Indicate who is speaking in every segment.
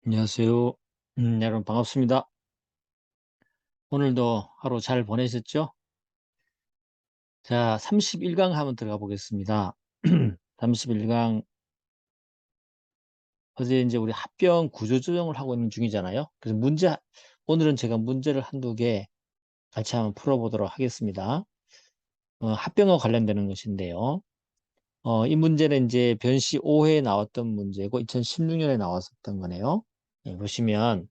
Speaker 1: 안녕하세요. 여러분 반갑습니다. 오늘도 하루 잘 보내셨죠? 자, 31강 한번 들어가 보겠습니다. 31강 어제 이제 우리 합병 구조조정을 하고 있는 중이잖아요. 그래서 오늘은 제가 문제를 한두 개 같이 한번 풀어보도록 하겠습니다. 합병과 관련되는 것인데요. 이 문제는 이제 변시 5회에 나왔던 문제고 2016년에 나왔었던 거네요. 보시면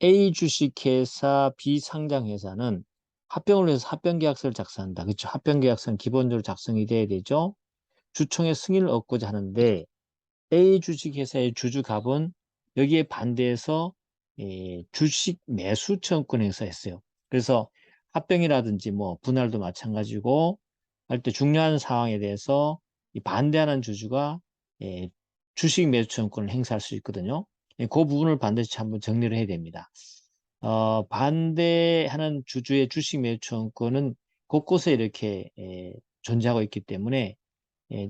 Speaker 1: A 주식회사 B 상장회사는 합병을 위해서 합병계약서를 작성한다. 그렇죠? 합병계약서는 기본적으로 작성이 돼야 되죠. 주총의 승인을 얻고자 하는데 A 주식회사의 주주갑은 여기에 반대해서 주식 매수 청구권 행사했어요. 그래서 합병이라든지 뭐 분할도 마찬가지고 할 때 중요한 사항에 대해서 이 반대하는 주주가 예, 주식 매수 청구권을 행사할 수 있거든요. 그 부분을 반드시 한번 정리를 해야 됩니다. 반대하는 주주의 주식 매수 청구권은 곳곳에 이렇게 존재하고 있기 때문에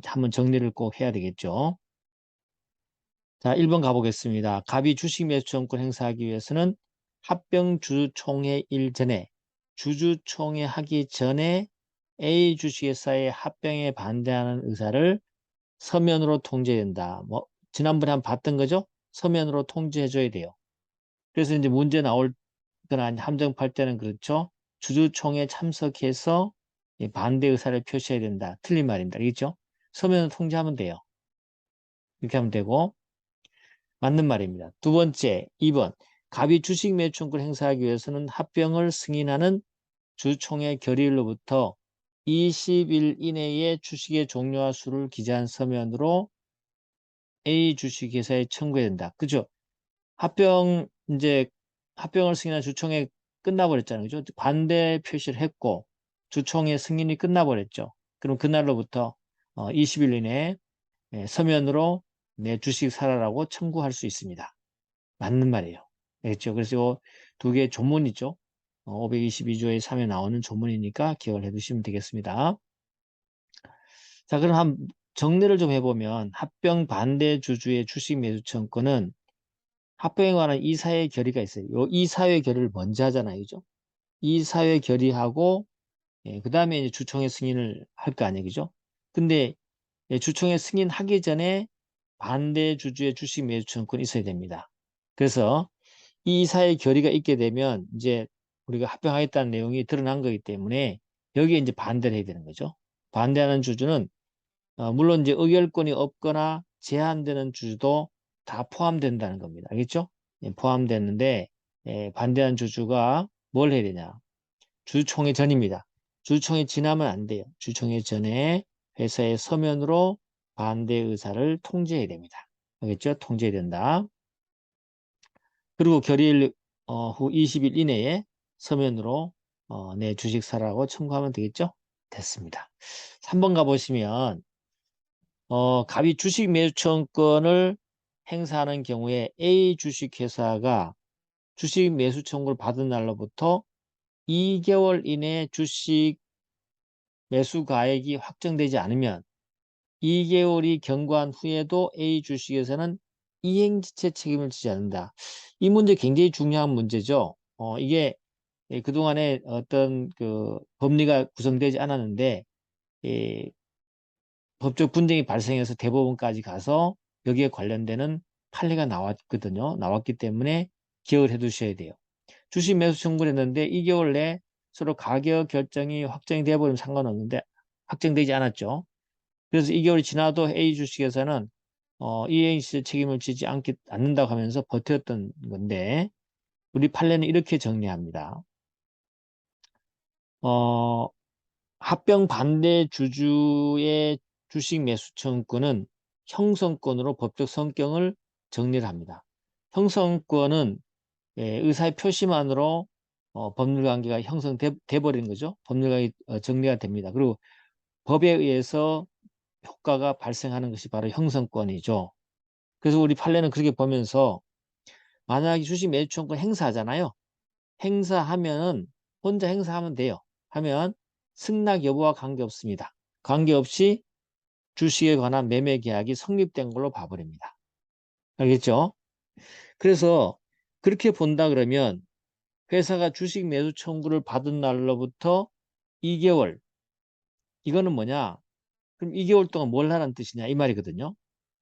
Speaker 1: 한번 정리를 꼭 해야 되겠죠. 자, 1번 가보겠습니다. 갑이 주식 매수 청구권 행사하기 위해서는 합병 주주총회 일전에 주주총회 하기 전에 A 주식회사의 합병에 반대하는 의사를 서면으로 통지해야 된다. 뭐 지난번에 한번 봤던 거죠? 서면으로 통지해 줘야 돼요. 그래서 이제 문제 나올 거나 함정팔 때는 그렇죠. 주주총회 참석해서 반대 의사를 표시해야 된다. 틀린 말입니다. 알겠죠? 서면으로 통지하면 돼요. 이렇게 하면 되고 맞는 말입니다. 두 번째, 2번. 갑이 주식 매수권 행사하기 위해서는 합병을 승인하는 주총회 결의일로부터 20일 이내에 주식의 종료와 수를 기재한 서면으로 A 주식회사에 청구해야 된다. 그죠? 합병, 이제, 합병을 승인한 주총회 끝나버렸잖아요. 그죠? 반대 표시를 했고, 주총회 승인이 끝나버렸죠. 그럼 그날로부터 20일 이내에 서면으로 내 주식 사라라고 청구할 수 있습니다. 맞는 말이에요. 알겠죠? 그래서 두 개의 조문이죠. 522조의 3에 나오는 조문이니까 기억을 해두시면 되겠습니다. 자, 그럼 정리를 좀 해보면 합병 반대 주주의 주식 매수 청구는 합병에 관한 이사회 결의가 있어요. 요 이사회 결의를 먼저 하잖아요. 그죠? 이사회 결의하고 그 다음에 이제 주총회 승인을 할 거 아니에요. 그죠? 근데 주총회 승인하기 전에 반대 주주의 주식 매수 청구권이 있어야 됩니다. 그래서 이 이사의 결의가 있게 되면 이제 우리가 합병하겠다는 내용이 드러난 거기 때문에 여기에 이제 반대를 해야 되는 거죠. 반대하는 주주는 물론 이제 의결권이 없거나 제한되는 주주도 다 포함된다는 겁니다. 알겠죠? 포함됐는데 반대하는 주주가 뭘 해야 되냐? 주주총회 전입니다. 주주총회 지나면 안 돼요. 주주총회 전에 회사의 서면으로 반대 의사를 통지해야 됩니다. 알겠죠? 통지해야 된다. 그리고 결의일 후 20일 이내에 서면으로 내 주식 사라고 청구하면 되겠죠? 됐습니다. 3번 가보시면 갑이 주식 매수청구권을 행사하는 경우에 A 주식회사가 주식 매수 청구를 받은 날로부터 2개월 이내에 주식 매수 가액이 확정되지 않으면 2개월이 경과한 후에도 A 주식에서는 이행지체 책임을 지지 않는다. 이 문제 굉장히 중요한 문제죠. 이게 그동안에 어떤 그 법리가 구성되지 않았는데 법적 분쟁이 발생해서 대법원까지 가서 여기에 관련되는 판례가 나왔거든요. 나왔기 때문에 기억을 해 두셔야 돼요. 주식 매수 청구를 했는데 2개월 내에 서로 가격 결정이 확정이 되어버리면 상관없는데 확정되지 않았죠. 그래서 2개월이 지나도 A 주식에서는 이행시 책임을 지지 않는다고 하면서 버텼던 건데 우리 판례는 이렇게 정리합니다. 어, 합병 반대 주주의 주식 매수 청구는 형성권으로 법적 성격을 정리를 합니다. 형성권은 의사의 표시만으로 법률관계가 형성돼 버리는 거죠. 법률관계 정리가 됩니다. 그리고 법에 의해서 효과가 발생하는 것이 바로 형성권이죠. 그래서 우리 판례는 그렇게 보면서 만약에 주식 매수청구 행사하잖아요. 행사하면은 혼자 행사하면 돼요. 하면 승낙 여부와 관계없습니다. 관계없이 주식에 관한 매매 계약이 성립된 걸로 봐버립니다. 알겠죠? 그래서 그렇게 본다 그러면 회사가 주식 매수 청구를 받은 날로부터 2개월, 이거는 뭐냐? 그럼 2개월 동안 뭘 하라는 뜻이냐? 이 말이거든요.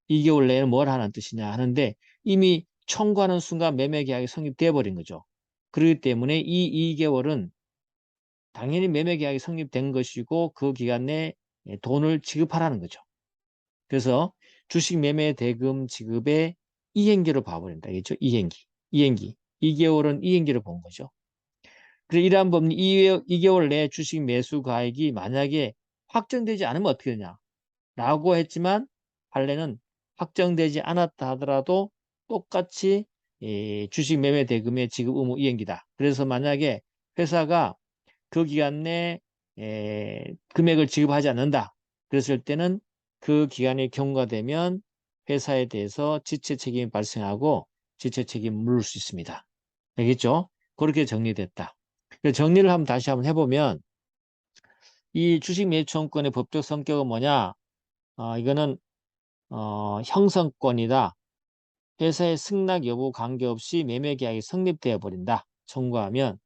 Speaker 1: 2개월 내에는 뭘 하라는 뜻이냐 하는데 이미 청구하는 순간 매매 계약이 성립돼 버린 거죠. 그렇기 때문에 이 2개월은 당연히 매매 계약이 성립된 것이고 그 기간 내에 돈을 지급하라는 거죠. 그래서 주식 매매 대금 지급의 이행기로 봐버린다. 알겠죠? 이행기. 이행기. 2개월은 이행기로 본 거죠. 그래서 이러한 법리 2개월 내에 주식 매수 가액이 만약에 확정되지 않으면 어떻게 되냐? 라고 했지만 판례는 확정되지 않았다 하더라도 똑같이 주식 매매 대금의 지급 의무 이행기다. 그래서 만약에 회사가 그 기간 내 금액을 지급하지 않는다. 그랬을 때는 그 기간이 경과되면 회사에 대해서 지체 책임이 발생하고 지체 책임을 물을 수 있습니다. 알겠죠? 그렇게 정리됐다. 정리를 한번 다시 한번 해보면 이 주식 매수청구권의 법적 성격은 뭐냐? 이거는 형성권이다. 회사의 승낙 여부 관계없이 매매 계약이 성립되어 버린다. 청구하면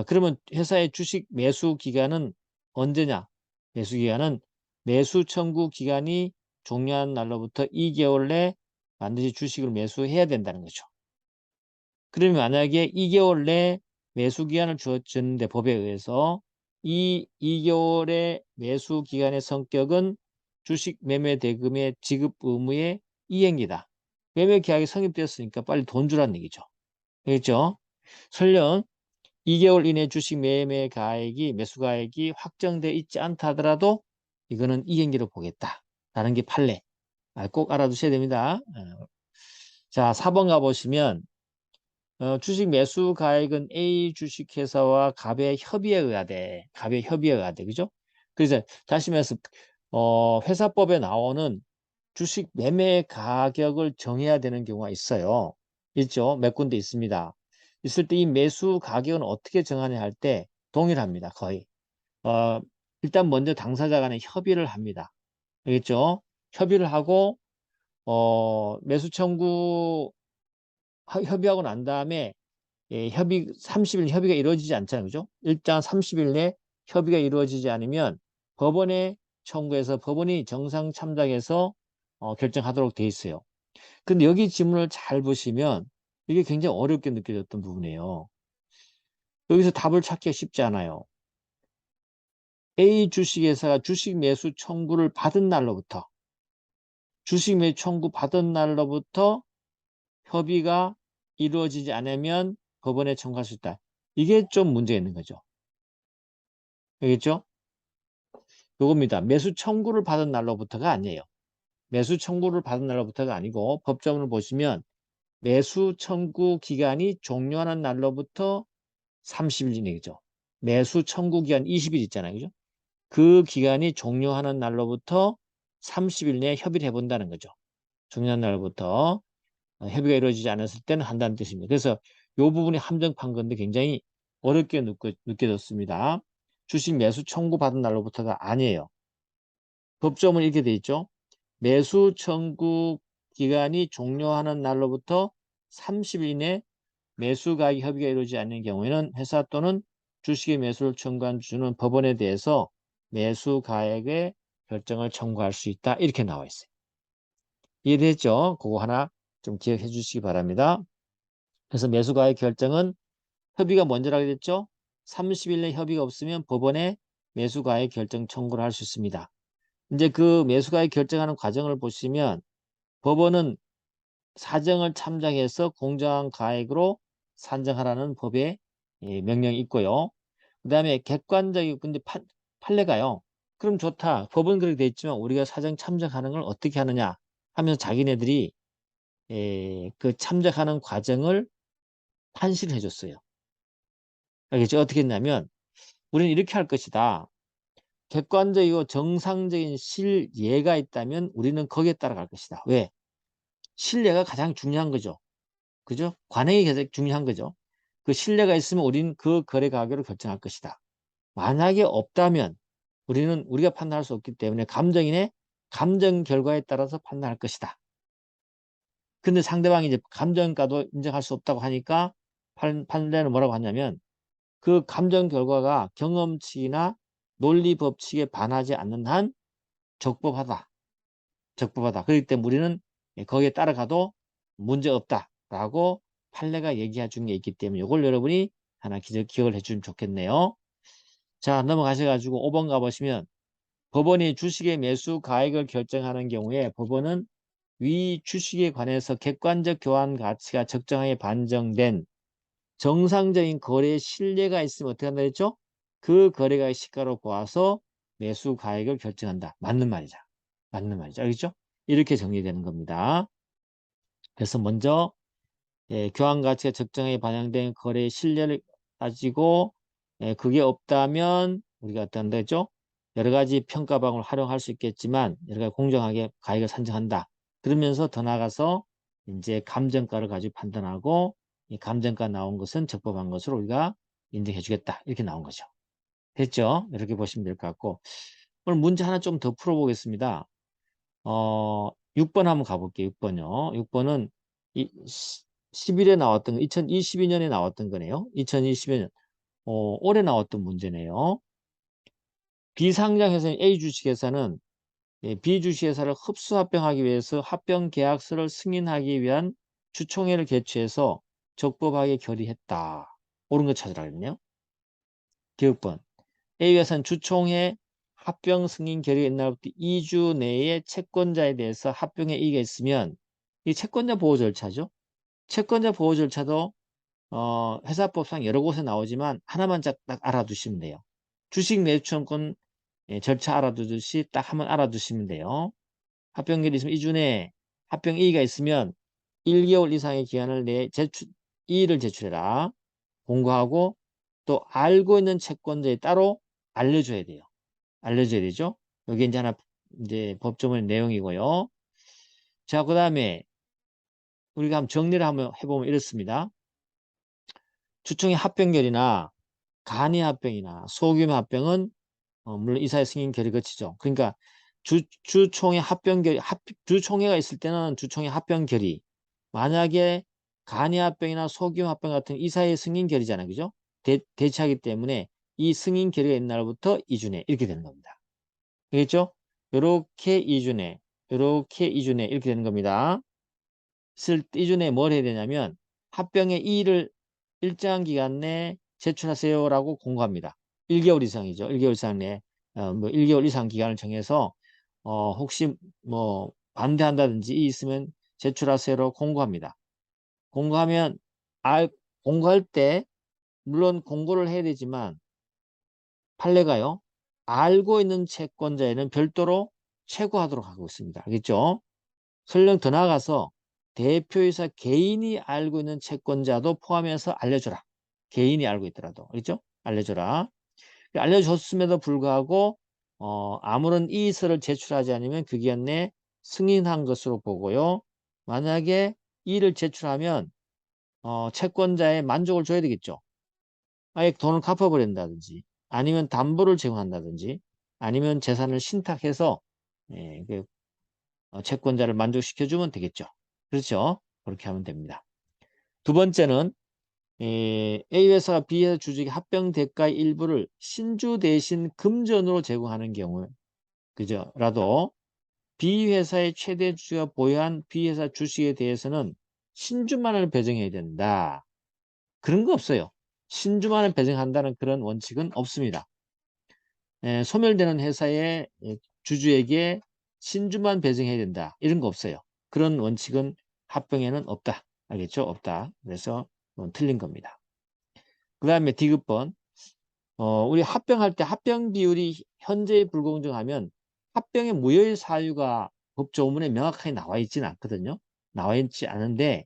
Speaker 1: 그러면 회사의 주식 매수 기간은 언제냐? 매수 기간은 매수 청구 기간이 종료한 날로부터 2개월 내 반드시 주식을 매수해야 된다는 거죠. 그러면 만약에 2개월 내 매수 기간을 주어졌는데 법에 의해서 이 2개월의 매수 기간의 성격은 주식 매매 대금의 지급 의무의 이행이다. 매매 계약이 성립되었으니까 빨리 돈 주라는 얘기죠. 알겠죠? 설령 2개월 이내 주식 매매 가액이 매수 가액이 확정돼 있지 않다 하더라도 이거는 이행기로 보겠다. 라는 게 판례. 꼭 알아두셔야 됩니다. 자, 4번 가보시면 주식 매수 가액은 A 주식회사와 갑의 협의에 의하되, 갑의 협의에 의하되, 그죠? 그래서 다시 말해서 회사법에 나오는 주식 매매 가격을 정해야 되는 경우가 있어요. 있죠? 몇 군데 있습니다. 있을 때 이 매수 가격은 어떻게 정하냐 할 때 동일합니다. 거의. 어, 일단 먼저 당사자 간에 협의를 합니다. 알겠죠? 협의를 하고 매수 청구 협의하고 난 다음에 협의 30일 협의가 이루어지지 않잖아요. 그죠? 일단 30일 내 협의가 이루어지지 않으면 법원에 청구해서 법원이 정상 참작해서 결정하도록 돼 있어요. 근데 여기 지문을 잘 보시면 이게 굉장히 어렵게 느껴졌던 부분이에요. 여기서 답을 찾기가 쉽지 않아요. A 주식회사가 주식 매수 청구를 받은 날로부터 주식 매수 청구 받은 날로부터 협의가 이루어지지 않으면 법원에 청구할 수 있다. 이게 좀 문제가 있는 거죠. 알겠죠? 요겁니다. 매수 청구를 받은 날로부터가 아니에요. 매수 청구를 받은 날로부터가 아니고 법정을 보시면 매수 청구 기간이 종료하는 날로부터 30일 이내죠. 매수 청구 기간 20일 있잖아요. 그죠? 그 기간이 종료하는 날로부터 30일 내에 협의를 해본다는 거죠. 종료한 날부터 협의가 이루어지지 않았을 때는 한다는 뜻입니다. 그래서 이 부분이 함정 판건데 굉장히 어렵게 느껴졌습니다. 주식 매수 청구받은 날로부터가 아니에요. 법조문은 이렇게 돼 있죠. 매수 청구 기간이 종료하는 날로부터 30일 이내 매수 가격 협의가 이루어지지 않는 경우에는 회사 또는 주식의 매수를 청구한 주는 법원에 대해서 매수 가액의 결정을 청구할 수 있다. 이렇게 나와 있어요. 이해됐죠? 그거 하나 좀 기억해 주시기 바랍니다. 그래서 매수 가액 결정은 협의가 먼저라고 했죠? 30일 내 협의가 없으면 법원에 매수 가액 결정 청구를 할 수 있습니다. 이제 그 매수 가액 결정하는 과정을 보시면 법원은 사정을 참작해서 공정한 가액으로 산정하라는 법의 명령이 있고요. 그 다음에 객관적이고 근데 판례가요. 그럼 좋다. 법은 그렇게 돼 있지만 우리가 사정 참작하는 걸 어떻게 하느냐 하면서 자기네들이 그 참작하는 과정을 판시를 해줬어요. 알겠죠? 어떻게 했냐면 우리는 이렇게 할 것이다. 객관적이고 정상적인 실예가 있다면 우리는 거기에 따라갈 것이다. 왜? 신뢰가 가장 중요한 거죠. 그죠? 관행이 가장 중요한 거죠. 그 신뢰가 있으면 우리는 그 거래 가격을 결정할 것이다. 만약에 없다면 우리는 우리가 판단할 수 없기 때문에 감정인의 감정 결과에 따라서 판단할 것이다. 근데 상대방이 이제 감정가도 인정할 수 없다고 하니까 판례는 뭐라고 하냐면 그 감정 결과가 경험치나 논리 법칙에 반하지 않는 한 적법하다. 적법하다. 그렇기 때문에 우리는 거기에 따라가도 문제 없다라고 판례가 얘기해 준 게 있기 때문에 이걸 여러분이 하나 기억을 해주면 좋겠네요. 자, 넘어가셔가지고 5번 가보시면 법원이 주식의 매수 가액을 결정하는 경우에 법원은 위 주식에 관해서 객관적 교환 가치가 적정하게 반정된 정상적인 거래 신뢰가 있으면 어떻게 한다 했죠? 그 거래가의 시가로 보아서 매수 가액을 결정한다. 맞는 말이죠. 맞는 말이죠. 알겠죠? 이렇게 정리되는 겁니다. 그래서 먼저 교환 가치가 적정하게 반영된 거래의 신뢰를 가지고 그게 없다면 우리가 어떤 데죠? 여러 가지 평가 방법을 활용할 수 있겠지만 여러 가지 공정하게 가액을 산정한다. 그러면서 더 나아가서 이제 감정가를 가지고 판단하고 이 감정가 나온 것은 적법한 것으로 우리가 인정해 주겠다. 이렇게 나온 거죠. 됐죠? 이렇게 보시면 될 것 같고 오늘 문제 하나 좀 더 풀어보겠습니다. 6번 한번 가볼게요. 6번요. 6번은 10일에 나왔던 거, 2022년에 나왔던 거네요. 2022년 올해 나왔던 문제네요. 비상장 회사인 A 주식회사는 B 주식회사를 흡수 합병하기 위해서 합병 계약서를 승인하기 위한 주총회를 개최해서 적법하게 결의했다. 옳은 거 찾으라 그랬네요. 기억번. A 회사는 주총회 합병 승인 결의 옛날부터 2주 내에 채권자에 대해서 합병에 이의가 있으면 이 채권자 보호 절차죠. 채권자 보호 절차도 회사법상 여러 곳에 나오지만 하나만 딱 알아두시면 돼요. 주식 매수청권 절차 알아두듯이 딱 한번 알아두시면 돼요. 합병결이 있으면 2주 내에 합병 이의가 있으면 1개월 이상의 기간을 내에 이의를 제출해라. 공고하고 또 알고 있는 채권자에 따로 알려줘야 돼요. 알려줘야 되죠. 여기 이제 하나 이제 법조문의 내용이고요. 자, 그 다음에 우리가 한번 정리를 한번 해보면 이렇습니다. 주총의 합병결이나 간이 합병이나 소규모 합병은 물론 이사의 승인 결의 거치죠. 그러니까 주총회 합병결의 주총회가 있을 때는 주총회 합병결의 만약에 간이 합병이나 소규모 합병 같은 이사의 승인 결의잖아요. 그죠? 대체하기 때문에 이 승인 결의가 있는 날부터 2주 내 이렇게 되는 겁니다. 알겠죠? 요렇게 2주 내 요렇게 2주 내 이렇게 되는 겁니다. 2주 내에 뭘 해야 되냐면 합병의 이의를 일정한 기간 내에 제출하세요라고 공고합니다. 1개월 이상이죠. 1개월 이상 내에 뭐 1개월 이상 기간을 정해서 혹시 뭐 반대한다든지 이 있으면 제출하세요라고 공고합니다. 공고하면 공고할 때 물론 공고를 해야 되지만 판례가요. 알고 있는 채권자에는 별도로 최고하도록 하고 있습니다. 알겠죠? 설령 더 나아가서 대표이사 개인이 알고 있는 채권자도 포함해서 알려줘라. 개인이 알고 있더라도. 그렇죠? 알려줘라. 알려줬음에도 불구하고 아무런 이의서를 제출하지 않으면 그 기간 내에 승인한 것으로 보고요. 만약에 이의를 제출하면 채권자의 만족을 줘야 되겠죠. 아예 돈을 갚아버린다든지 아니면 담보를 제공한다든지 아니면 재산을 신탁해서 그 채권자를 만족시켜주면 되겠죠. 그렇죠? 그렇게 하면 됩니다. 두 번째는 A 회사가 B 회사 주식의 합병 대가의 일부를 신주 대신 금전으로 제공하는 경우 그죠? 라도 B 회사의 최대 주주가 보유한 B 회사 주식에 대해서는 신주만을 배정해야 된다. 그런 거 없어요. 신주만을 배정한다는 그런 원칙은 없습니다. 소멸되는 회사의 주주에게 신주만 배정해야 된다. 이런 거 없어요. 그런 원칙은 합병에는 없다. 알겠죠? 없다. 그래서 틀린 겁니다. 그 다음에 디귿번. 우리 합병할 때 합병 비율이 현재 불공정하면 합병의 무효의 사유가 법조문에 명확하게 나와 있지는 않거든요. 나와 있지 않은데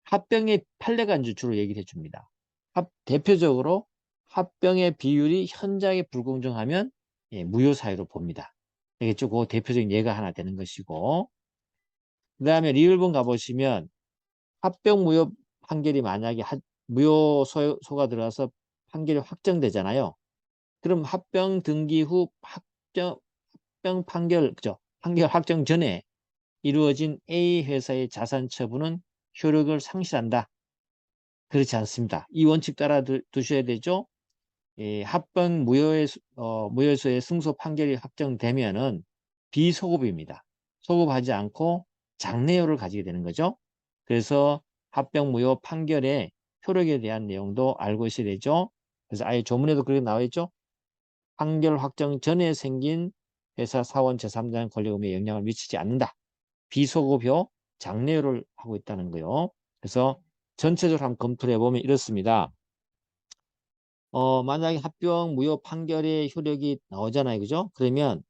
Speaker 1: 합병의 판례가 이제 주로 얘기를 해줍니다. 대표적으로 합병의 비율이 현저하게 불공정하면 무효 사유로 봅니다. 알겠죠? 그 대표적인 예가 하나 되는 것이고 그 다음에 리을본 가보시면 합병 무효 판결이 만약에 무효소가 들어가서 판결이 확정되잖아요. 그럼 합병 등기 후 합병 판결 그죠? 판결 확정 전에 이루어진 A 회사의 자산 처분은 효력을 상실한다. 그렇지 않습니다. 이 원칙 따라 두셔야 되죠. 합병 무효소의 승소 판결이 확정되면은 비소급입니다. 소급하지 않고 장래효를 가지게 되는 거죠. 그래서 합병 무효 판결의 효력에 대한 내용도 알고 있어야 되죠. 그래서 아예 조문에도 그렇게 나와 있죠. 판결 확정 전에 생긴 회사 사원 제3자 권리 의무에 영향을 미치지 않는다. 비소급효 장래효를 하고 있다는 거요. 그래서 전체적으로 한번 검토를 해보면 이렇습니다. 만약에 합병 무효 판결의 효력이 나오잖아요. 그죠? 그러면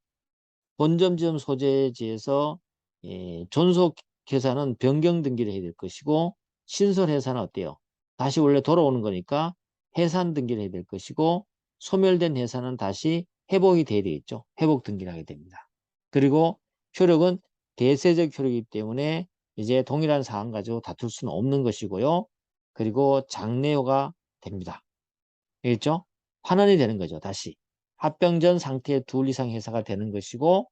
Speaker 1: 본점지점 소재지에서 존속 회사는 변경 등기를 해야 될 것이고 신설 회사는 어때요? 다시 원래 돌아오는 거니까 해산 등기를 해야 될 것이고 소멸된 회사는 다시 회복이 돼야 되겠죠. 회복 등기를 하게 됩니다. 그리고 효력은 대세적 효력이기 때문에 이제 동일한 사안 가지고 다툴 수는 없는 것이고요. 그리고 장래효가 됩니다. 알겠죠? 환원이 되는 거죠. 다시. 합병 전 상태의 둘 이상 회사가 되는 것이고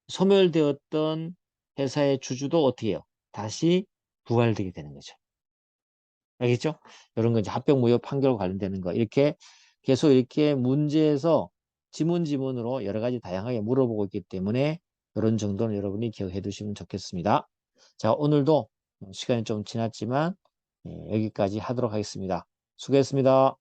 Speaker 1: 소멸되었던 회사의 주주도 어떻게 해요? 다시 부활되게 되는 거죠. 알겠죠? 이런 건 이제 합병 무효 판결과 관련되는 거. 이렇게 계속 이렇게 문제에서 지문으로 여러 가지 다양하게 물어보고 있기 때문에 이런 정도는 여러분이 기억해 두시면 좋겠습니다. 자, 오늘도 시간이 좀 지났지만 여기까지 하도록 하겠습니다. 수고했습니다.